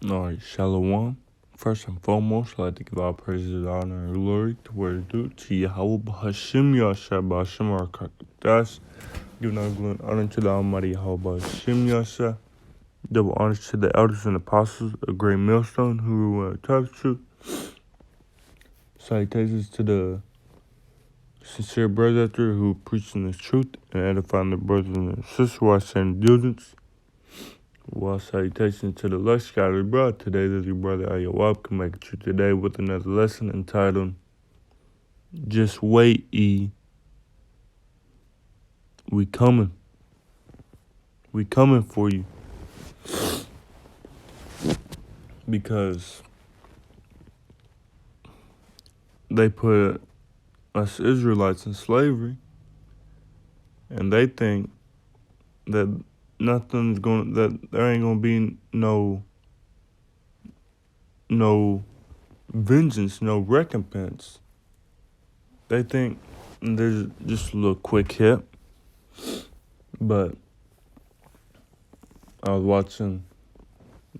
All right, Shalom. First and foremost, I'd like to give all praises, honor, and glory to where it's due to Yahweh B'Hashem Yasha B'Hashem Arkadash. Giving all glory and honor to the Almighty Yahweh B'Hashem Yasha. Double honor to the elders and apostles, a great millstone who taught the truth. Salutations to the sincere brothers out there who preaching the truth and edifying the brothers and sisters while sharing diligence. Well, salutations to the lush scattered abroad. Today is your brother Ayawab can make it you today with another lesson entitled Just Wait, E. We coming. We coming for you. Because they put us Israelites in slavery and they think that that there ain't gonna be no vengeance, no recompense. They think there's just a little quick hit. But I was watching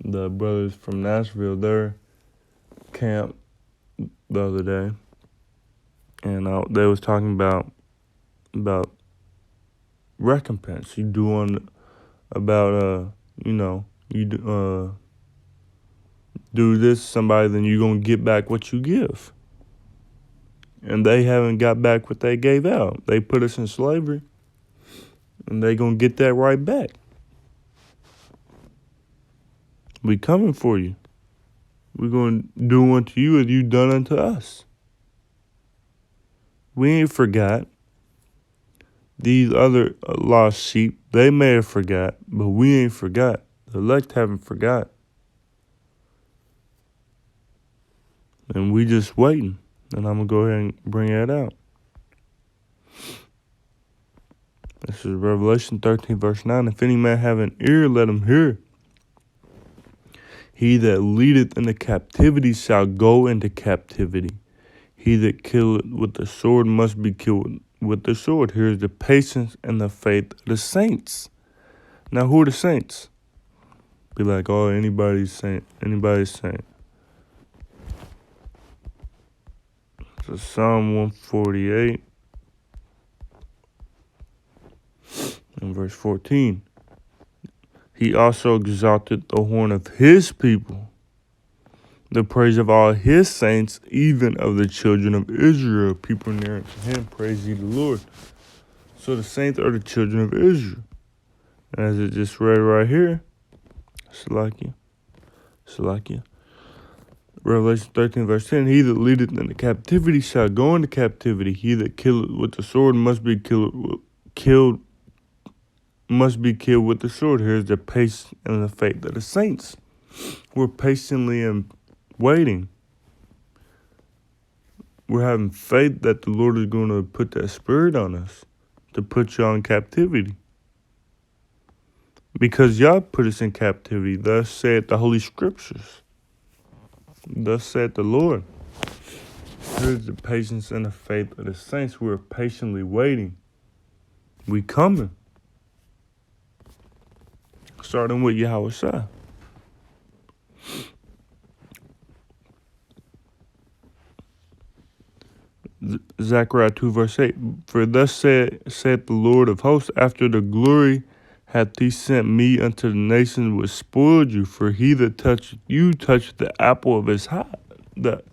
the brothers from Nashville, their camp the other day, and they was talking about recompense. You doing about you do this to somebody, then you're gonna get back what you give. And they haven't got back what they gave out. They put us in slavery, and they gonna get that right back. We coming for you. We're gonna do unto you as you done unto us. We ain't forgot. These other lost sheep, they may have forgot, but we ain't forgot. The elect haven't forgot. And we just waiting. And I'm going to go ahead and bring that out. This is Revelation 13, verse 9. If any man have an ear, let him hear. He that leadeth into captivity shall go into captivity. He that killeth with the sword must be killed with the sword. Here's the patience and the faith of the saints. Now, who are the saints? Be like, oh, anybody's saint. Anybody's saint. So Psalm 148 and verse 14. He also exalted the horn of his people, the praise of all his saints, even of the children of Israel, people near to him. Praise ye the Lord. So the saints are the children of Israel. As it just read right here, Salakia. Revelation 13, verse 10, he that leadeth into captivity shall go into captivity. He that killeth with the sword must be killed with the sword. Here's the patience and the faith of the saints. We're patiently waiting. We're having faith that the Lord is going to put that spirit on us to put y'all in captivity. Because y'all put us in captivity. Thus saith the Holy Scriptures. Thus saith the Lord. Here's the patience and the faith of the saints. We're patiently waiting. We coming. Starting with Yahweh Shai. Zechariah 2, verse 8. For thus saith the Lord of hosts, after the glory hath he sent me unto the nations which spoiled you. For he that touched you touched the apple of his eye.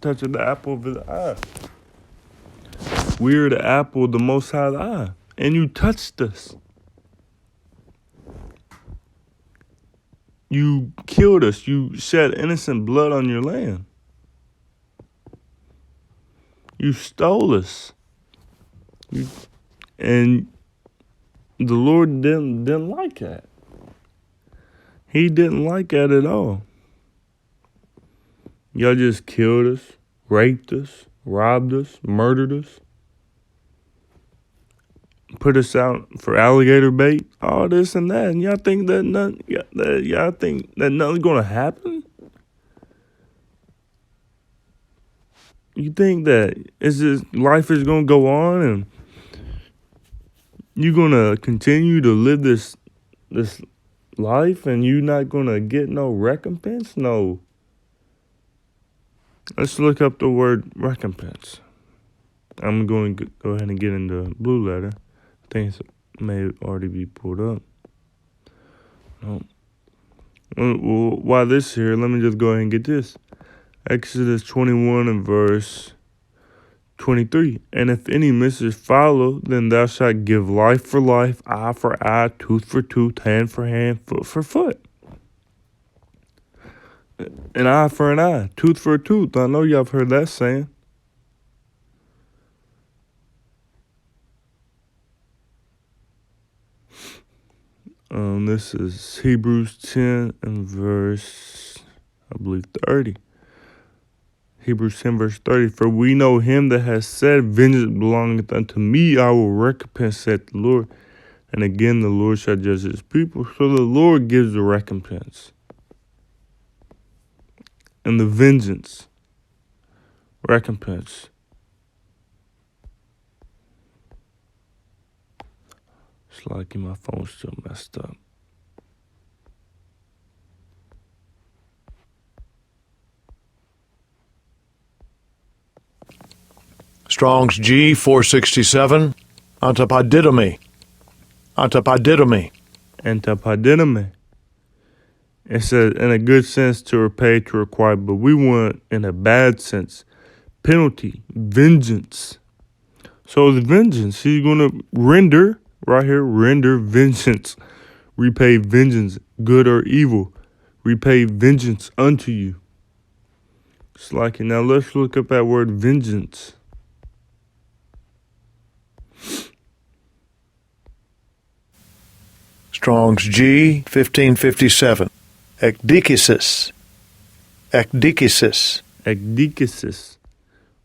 Touched the apple of his eye. We're the apple of the Most High's eye. And you touched us. You killed us. You shed innocent blood on your land. You stole us. And the Lord didn't like that. He didn't like that at all. Y'all just killed us, raped us, robbed us, murdered us, put us out for alligator bait, all this and that. And y'all think that nothing's gonna happen? You think that life is gonna go on and you're gonna continue to live this life and you not gonna get no recompense? No. Let's look up the word recompense. I'm going to go ahead and get into Blue Letter. I think it may already be pulled up. No. Well, while this here, let me just go ahead and get this. Exodus 21 and verse 23. And if any misses follow, then thou shalt give life for life, eye for eye, tooth for tooth, hand for hand, foot for foot. An eye for an eye, tooth for a tooth. I know y'all have heard that saying. This is Hebrews 10 and verse, I believe, 30. Hebrews 10 verse 30. For we know him that has said, vengeance belongeth unto me, I will recompense, saith the Lord. And again, the Lord shall judge his people. So the Lord gives the recompense and the vengeance. Recompense. It's like my phone's still messed up. Strong's G 467. Antapodidomi. Antapodidomi. Antapodidomi. It says, in a good sense, to repay, to require, but we want in a bad sense, penalty, vengeance. So the vengeance, he's going to render, right here, render vengeance, repay vengeance, good or evil, repay vengeance unto you. It's like it. Now let's look up that word vengeance. Strong's G 1557. Ekdikesis. Ekdikesis. Ekdikesis.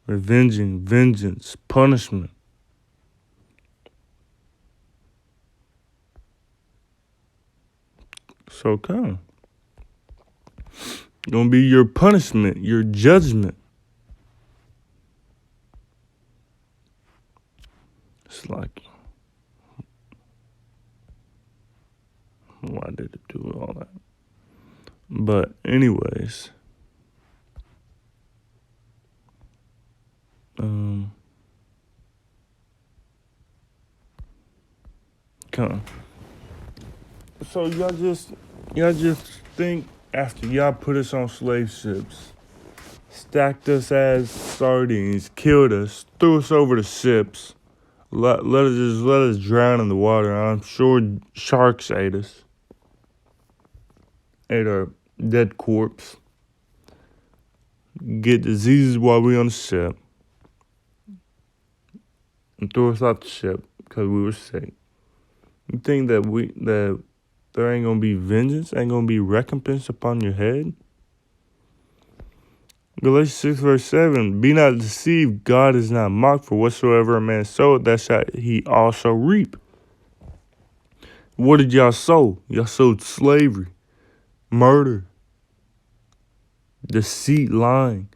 Revenging, vengeance, punishment. So come. Gonna be your punishment, your judgment. It's like, why did it do all that? But anyways, come. So y'all just think after y'all put us on slave ships, stacked us as sardines, killed us, threw us over the ships, let us drown in the water. I'm sure sharks ate us, ate our dead corpse, get diseases while we on the ship, and threw us out the ship because we were sick. You think that there ain't gonna be vengeance, ain't gonna be recompense upon your head? Galatians 6 verse 7, be not deceived, God is not mocked, for whatsoever a man soweth, that shall he also reap. What did y'all sow? Y'all sowed slavery, murder, deceit, lying,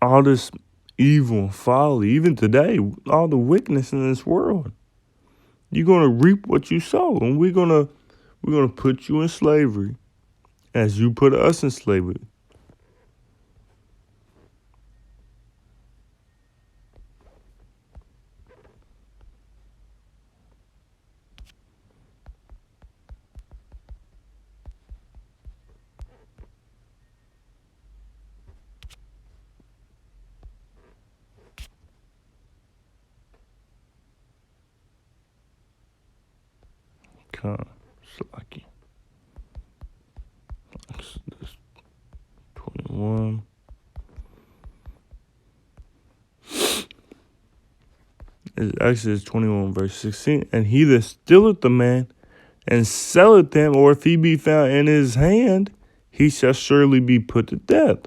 all this evil and folly. Even today, all the wickedness in this world. You're gonna reap what you sow, and we're gonna put you in slavery as you put us in slavery. Come, Slacky. Exodus 21. It's Exodus 21 verse 16. And he that stealeth the man and selleth him, or if he be found in his hand, he shall surely be put to death.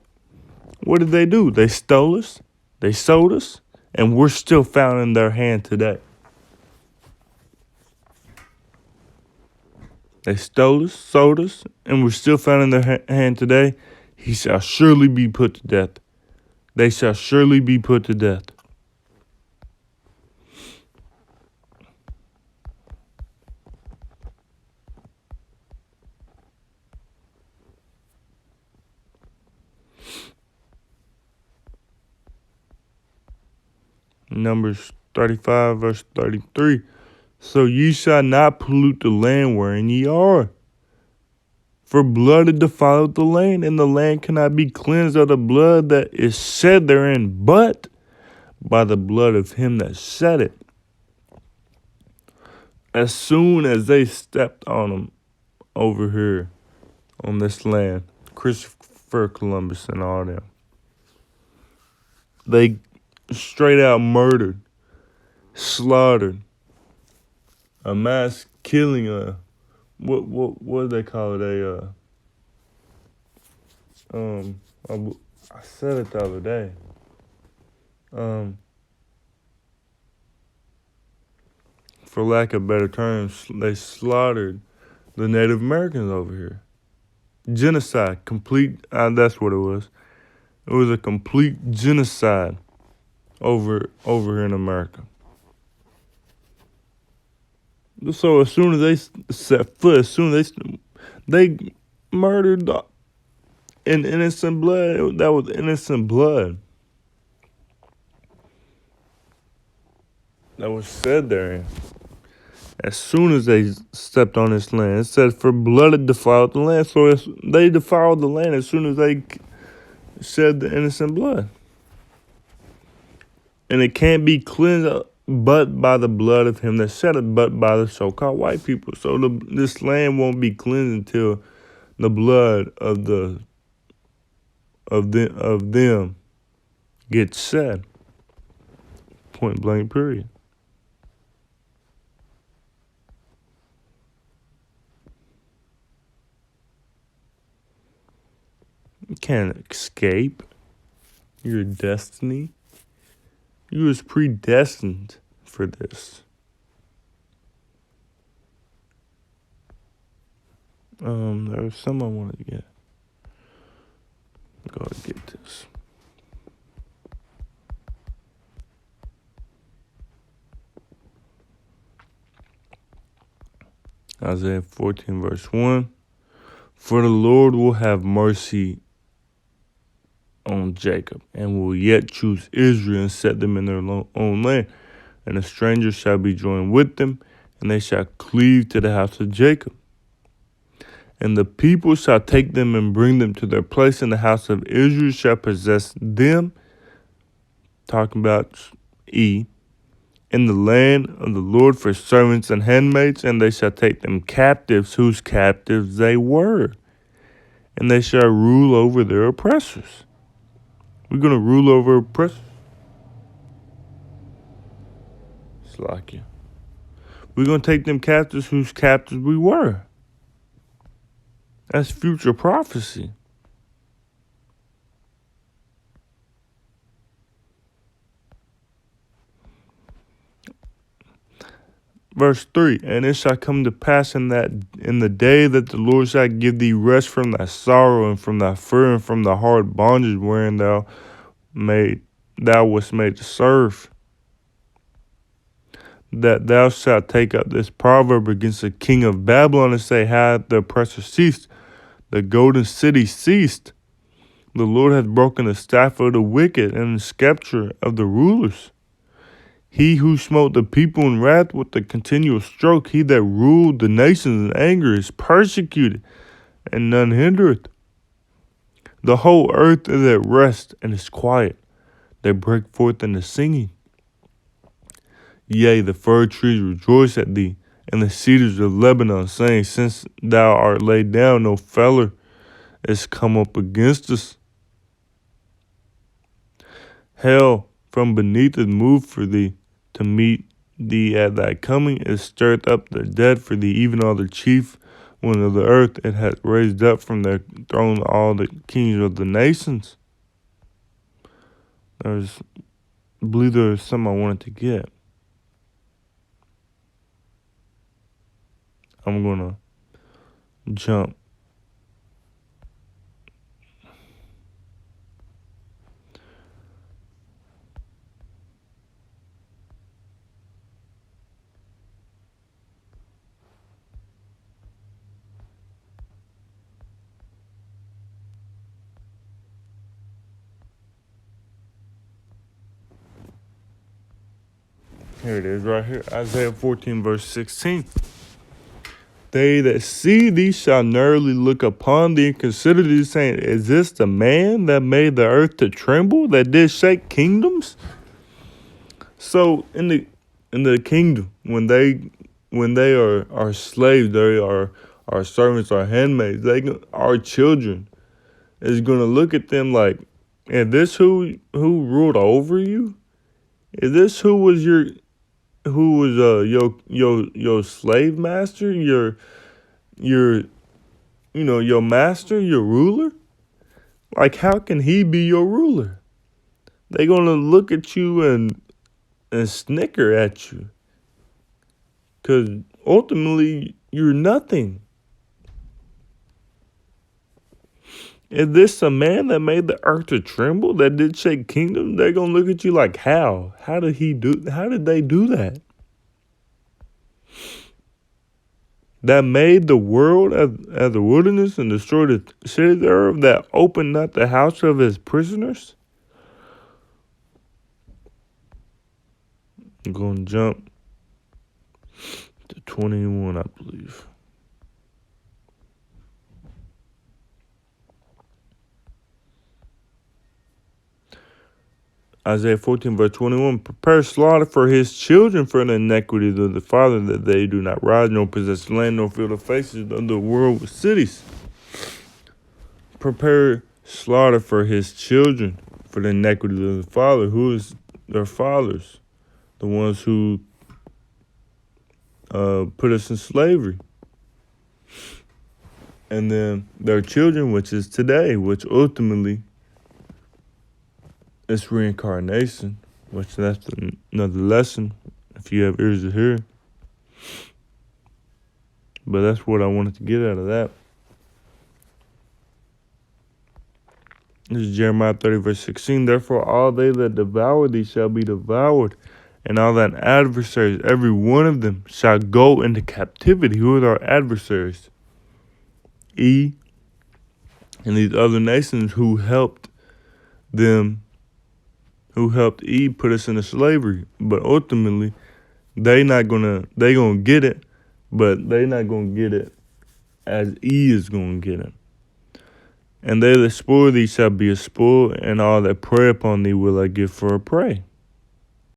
What did they do? They stole us, they sold us, and we're still found in their hand today. They stole us, sold us, and we're still found in their hand today. He shall surely be put to death. They shall surely be put to death. Numbers 35, verse 33. So ye shall not pollute the land wherein ye are. For blood it defileth the land, and the land cannot be cleansed of the blood that is shed therein, but by the blood of him that shed it. As soon as they stepped on them over here on this land, Christopher Columbus and all them, they straight out murdered, slaughtered, a mass killing, what do they call it? I said it the other day. For lack of better terms, they slaughtered the Native Americans over here. Genocide, complete. That's what it was. It was a complete genocide over here in America. So as soon as they set foot, as soon as they murdered in innocent blood, that was innocent blood that was shed therein. As soon as they stepped on this land, it said, "For blood it defiled the land." So they defiled the land as soon as they shed the innocent blood, and it can't be cleansed but by the blood of him that shed it, but by the so-called white people. So this land won't be cleansed until the blood of them gets shed. Point blank. Period. You can't escape your destiny. You was predestined for this. There was some I wanted to get. Go get this. Isaiah 14, verse 1. For the Lord will have mercy on Jacob, and will yet choose Israel and set them in their own land. And a stranger shall be joined with them, and they shall cleave to the house of Jacob. And the people shall take them and bring them to their place, and the house of Israel shall possess them, talking about in the land of the Lord for servants and handmaids, and they shall take them captives, whose captives they were, and they shall rule over their oppressors. We're going to rule over oppressors. It's like you. We're going to take them captives whose captives we were. That's future prophecy. Verse 3, and it shall come to pass in the day that the Lord shall give thee rest from thy sorrow and from thy fear and from the hard bondage wherein thou wast made to serve, that thou shalt take up this proverb against the king of Babylon and say, hath the oppressor ceased? The golden city ceased. The Lord hath broken the staff of the wicked and the scepter of the rulers. He who smote the people in wrath with a continual stroke, he that ruled the nations in anger, is persecuted, and none hindereth. The whole earth is at rest and is quiet. They break forth into singing. Yea, the fir trees rejoice at thee, and the cedars of Lebanon, saying, since thou art laid down, no feller is come up against us. Hell from beneath is moved for thee, to meet thee at thy coming. It stirred up the dead for thee, even all the chief one of the earth. It hath raised up from their throne all the kings of the nations. I believe there's some I wanted to get. I'm gonna jump. Here it is right here. Isaiah 14 verse 16. They that see thee shall narrowly look upon thee and consider thee, saying, is this the man that made the earth to tremble, that did shake kingdoms? So in the kingdom, when they are slaves, they are our servants, our handmaids, our children is gonna look at them like, is this who ruled over you? Is this who was your slave master, your your master, your ruler? Like, how can he be your ruler? They're gonna look at you and snicker at you, because ultimately you're nothing. Is this a man that made the earth to tremble, that did shake kingdom? They're gonna look at you like, how? How did they do that? That made the world as a wilderness and destroyed the city thereof, that opened not the house of his prisoners? I'm gonna jump to 21, I believe. Isaiah 14 verse 21, prepare slaughter for his children for the iniquities of the father, that they do not rise, nor possess land, nor fill the faces of the world with cities. Prepare slaughter for his children for the iniquities of the father. Who is their fathers? The ones who put us in slavery. And then their children, which is today, which ultimately it's reincarnation, which that's another lesson if you have ears to hear. But that's what I wanted to get out of that. This is Jeremiah 30 verse 16. Therefore all they that devour thee shall be devoured, and all thine adversaries, every one of them, shall go into captivity. Who are our adversaries? E and these other nations who helped E put us into slavery. But ultimately, they gonna get it, but they not gonna get it as E is gonna get it. And they that spoil thee shall be a spoil, and all that prey upon thee will I give for a prey.